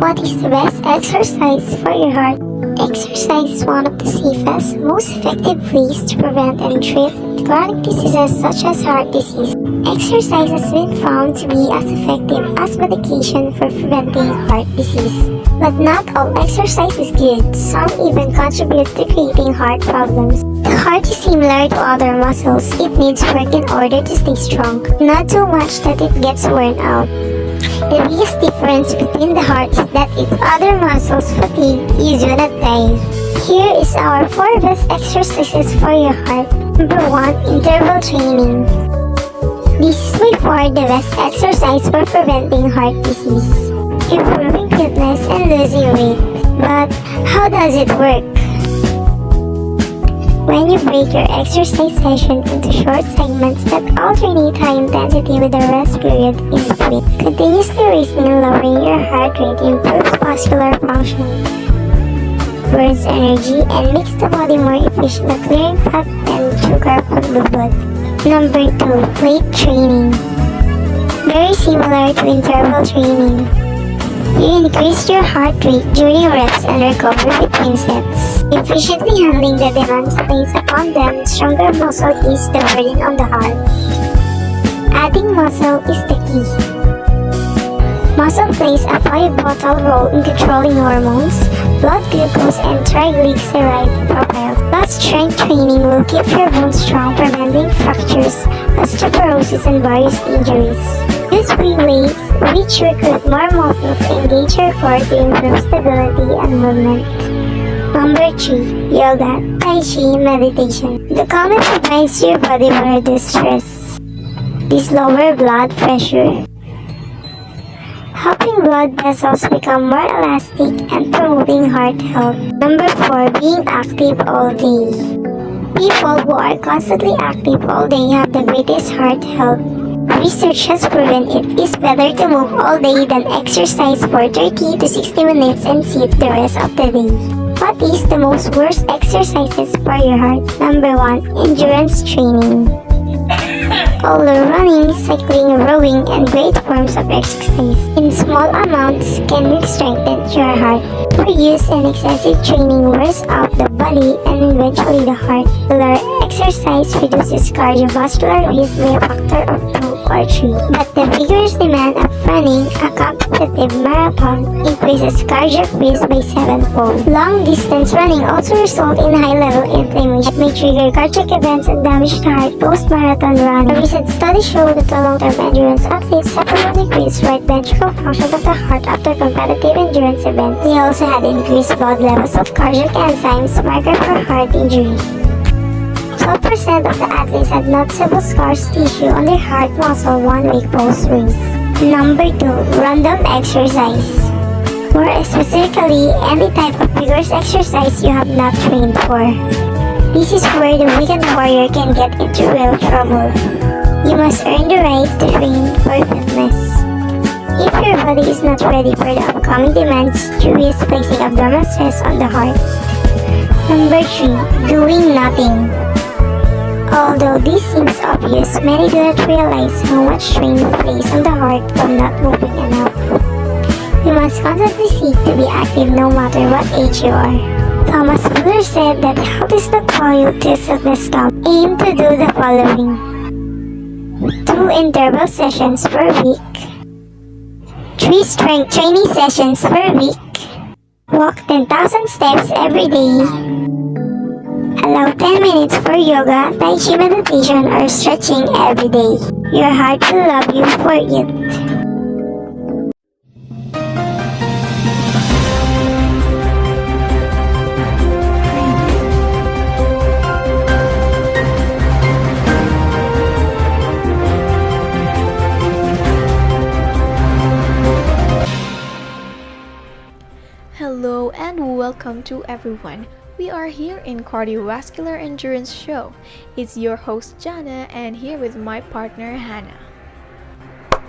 What is the best exercise for your heart? Exercise is one of the safest, most effective ways to prevent and treat chronic diseases such as heart disease. Exercise has been found to be as effective as medication for preventing heart disease. But not all exercise is good. Some even contribute to creating heart problems. The heart is similar to other muscles. It needs work in order to stay strong, not too much that it gets worn out. The biggest difference between the heart is that if other muscles fatigue, you do not die. Here is our 4 best exercises for your heart. Number 1. Interval training. This is by far the best exercise for preventing heart disease, improving fitness and losing weight. But how does it work? When you break your exercise session into short segments that alternate high intensity with a rest period in between, continuously raising and lowering your heart rate improves muscular function, burns energy, and makes the body more efficient at clearing fat and sugar from the blood. Number 2. Weight training. Very similar to interval training. You increase your heart rate during reps and recover between sets. Efficiently handling the demands placed upon them, stronger muscle ease the burden on the heart. Adding muscle is the key. Muscle plays a pivotal role in controlling hormones, blood glucose, and triglyceride profiles. Thus, strength training will keep your bones strong, preventing fractures, osteoporosis, and various injuries. Use free weights, which recruit more muscles, engage your core to improve stability and movement. Number 3. Yoga, Tai Chi, meditation. The calm provides your body will reduce stress. This lower blood pressure, helping blood vessels become more elastic and promoting heart health. Number 4. Being active all day. People who are constantly active all day have the greatest heart health. Research has proven it is better to move all day than exercise for 30 to 60 minutes and sit the rest of the day. What is the most worst exercises for your heart? Number 1. Endurance training. Although running, cycling, rowing, and great forms of exercise in small amounts can strengthen your heart. Overuse and excessive training wears out the body and eventually the heart. Regular exercise reduces cardiovascular risk by a factor of 2 or 3. But the vigorous demand of running a competitive marathon increases cardiac risk by 7-fold. Long-distance running also results in high-level inflammation, may trigger cardiac events and damage the heart post-marathon running. A recent study showed that the long-term endurance athletes suffered from decreased right ventricle function of the heart after competitive endurance events. They also had increased blood levels of cardiac enzymes, marker for heart injury. 12% of the athletes had noticeable scar tissue on their heart muscle 1 week post-race. Number 2. Random exercise. More specifically, any type of vigorous exercise you have not trained for. This is where the weekend warrior can get into real trouble. You must earn the right to train for fitness. If your body is not ready for the upcoming demands, you risk placing abdominal stress on the heart. Number 3. Doing nothing. Although this seems obvious, many do not realize how much strain you place on the heart from not moving enough. You must constantly seek to be active no matter what age you are. Thomas Fuller said that health is not valued till sickness comes. Aim to do the following: 2 interval sessions per week, 3 strength training sessions per week, walk 10,000 steps every day, allow 10 minutes for yoga, Tai Chi meditation, or stretching every day. Your heart will love you for it. Hello and welcome to everyone. We are here in Cardiovascular Endurance Show. It's your host Jana and here with my partner Hannah.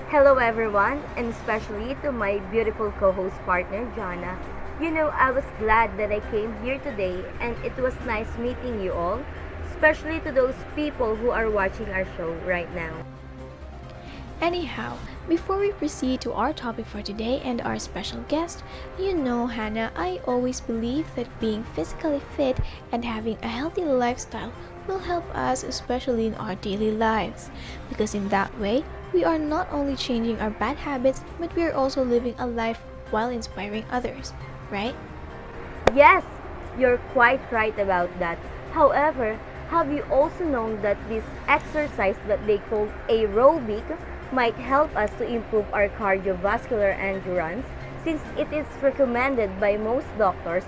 Hello everyone, and especially to my beautiful co-host partner Jana. You know, I was glad that I came here today and it was nice meeting you all, especially to those people who are watching our show right now. Anyhow, Before we proceed to our topic for today and our special guest, you know, Hannah, I always believe that being physically fit and having a healthy lifestyle will help us, especially in our daily lives. Because in that way, we are not only changing our bad habits, but we are also living a life while inspiring others, right? Yes, you're quite right about that. However, have you also known that this exercise that they call aerobic might help us to improve our cardiovascular endurance since it is recommended by most doctors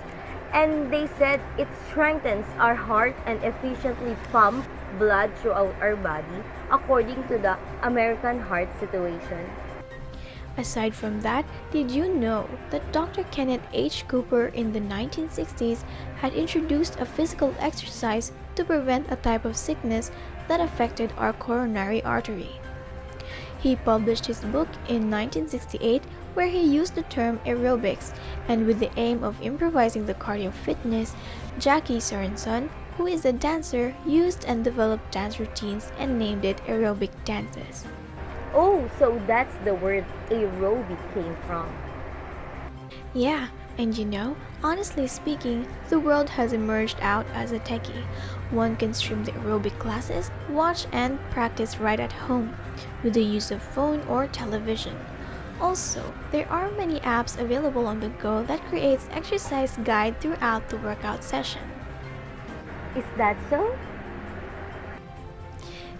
and they said it strengthens our heart and efficiently pump blood throughout our body according to the American Heart Situation. Aside from that, did you know that Dr. Kenneth H. Cooper in the 1960s had introduced a physical exercise to prevent a type of sickness that affected our coronary artery? He published his book in 1968 where he used the term aerobics, and with the aim of improvising the cardio fitness, Jackie Sorenson, who is a dancer, used and developed dance routines and named it aerobic dances. Oh, so that's the word aerobic came from. Yeah, and you know, honestly speaking, the world has emerged out as a techie. One can stream the aerobic classes, watch and practice right at home, with the use of phone or television. Also, there are many apps available on the go that creates exercise guide throughout the workout session. Is that so?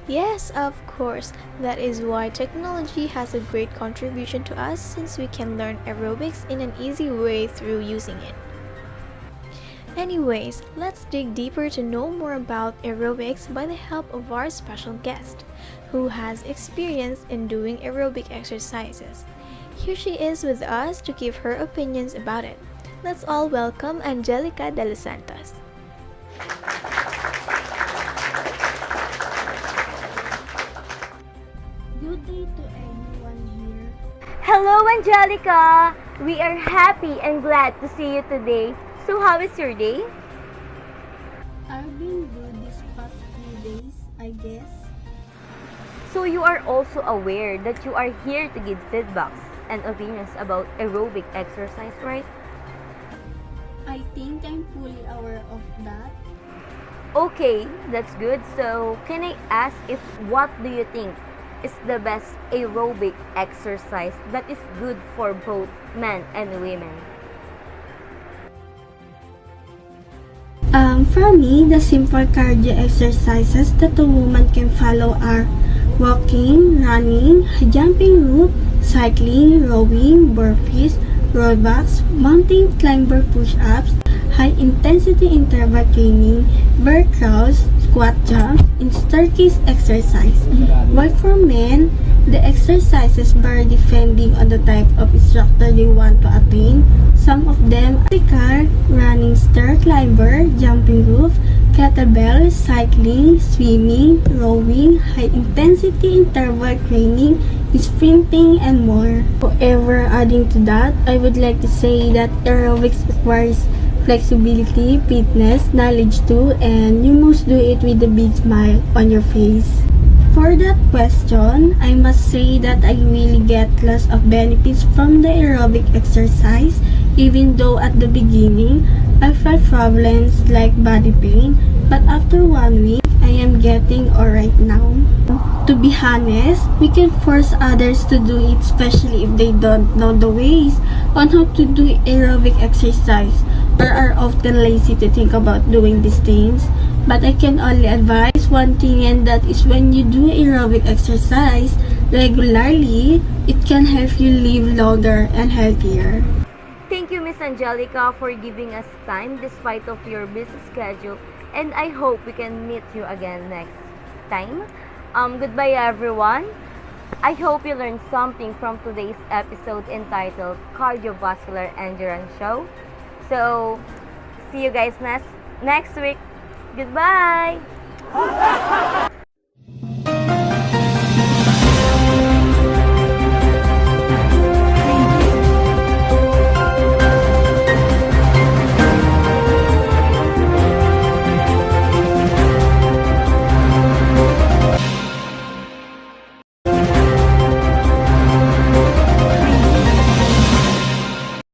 Yes, of course. That is why technology has a great contribution to us since we can learn aerobics in an easy way through using it. Anyways, let's dig deeper to know more about aerobics by the help of our special guest, who has experience in doing aerobic exercises. Here she is with us to give her opinions about it. Let's all welcome Angelica de los Santos. Good day to everyone here. Hello, Angelica! We are happy and glad to see you today. So, how is your day? I've been good this past few days, I guess. So, you are also aware that you are here to give feedbacks and opinions about aerobic exercise, right? I think I'm fully aware of that. Okay, that's good. So, can I ask if what do you think is the best aerobic exercise that is good for both men and women? For me, the simple cardio exercises that a woman can follow are walking, running, jumping rope, cycling, rowing, burpees, rollbacks, mountain climber push-ups, high-intensity interval training, bear crawls, squat jumps, and staircase exercise. While for men, the exercises vary depending on the type of instructor they want to attain. Some of them are car, running, stair climber, jumping roof, kettlebell, cycling, swimming, rowing, high-intensity interval training, sprinting, and more. However, adding to that, I would like to say that aerobics requires flexibility, fitness, knowledge too, and you must do it with a big smile on your face. For that question, I must say that I really get lots of benefits from the aerobic exercise, even though at the beginning, I felt problems like body pain, but after 1 week, I am getting alright now. To be honest, we can force others to do it, especially if they don't know the ways on how to do aerobic exercise or are often lazy to think about doing these things. But I can only advise one thing, and that is when you do aerobic exercise regularly, it can help you live longer and healthier. Thank you, Miss Angelica, for giving us time despite of your busy schedule, and I hope we can meet you again next time. Goodbye, everyone. I hope you learned something from today's episode entitled Cardiovascular Endurance Show. So, see you guys next week. Goodbye!